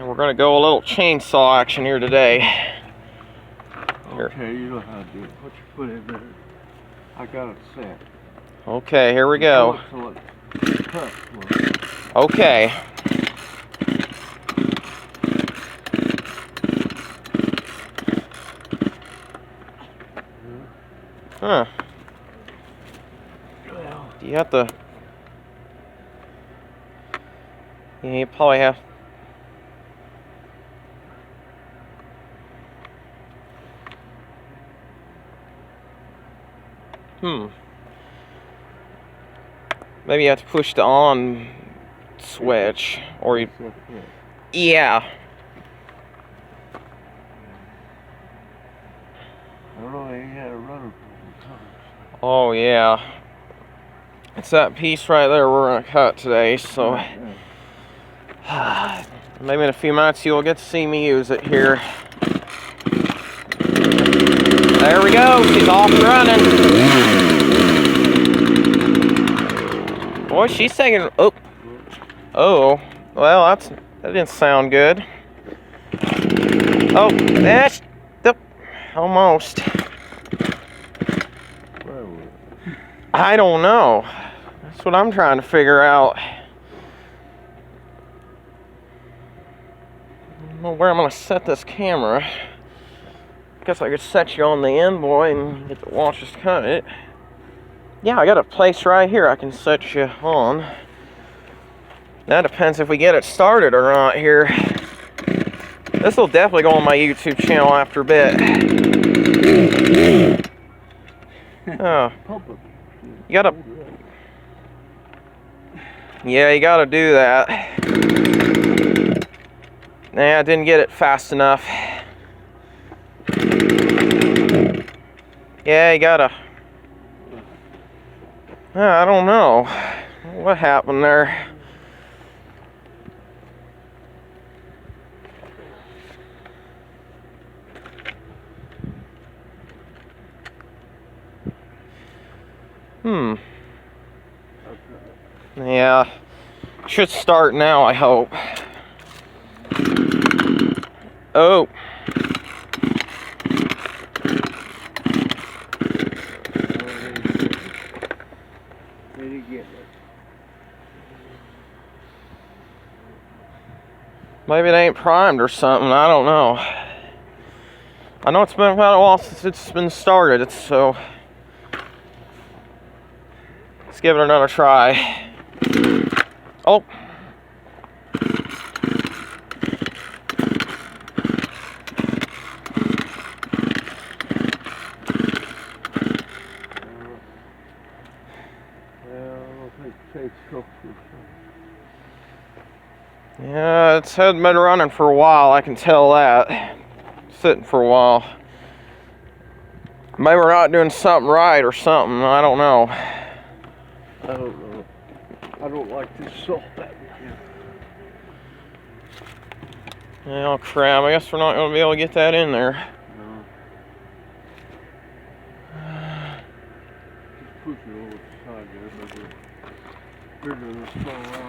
And we're going to go a little chainsaw action here today. Here. Okay, you know how to do it. Put your foot in there. I got it set. Okay, here we go. Okay. Huh. Do you have to... Yeah, you probably have... Maybe you have to push the on switch, or you... Yeah. I don't know, you had a runner. Oh, yeah. It's that piece right there we're going to cut today, so... Maybe in a few minutes you'll get to see me use it here. There we go, she's off and running. Boy, she's taking... Oh. Oh. Well, that didn't sound good. Oh, that's... Almost. I don't know. That's what I'm trying to figure out. I don't know where I'm going to set this camera. Guess I could set you on the end, boy, and get to watch us cut it. Yeah, I got a place right here I can set you on. That depends if we get it started or not here. This will definitely go on my YouTube channel after a bit. Oh. You gotta... Yeah, you gotta do that. Nah, I didn't get it fast enough. Yeah, you gotta... I don't know. What happened there? Yeah. Should start now, I hope. Oh. Maybe it ain't primed or something, I don't know. I know it's been about a while since it's been started, so let's give it another try. Oh. Yeah, it's had been running for a while, I can tell that. Sitting for a while. Maybe we're not doing something right or something, I don't know. I don't know. I don't like this salt. Oh crap, I guess we're not going to be able to get that in there. No. Just push it over the side there, but we're going to fall out.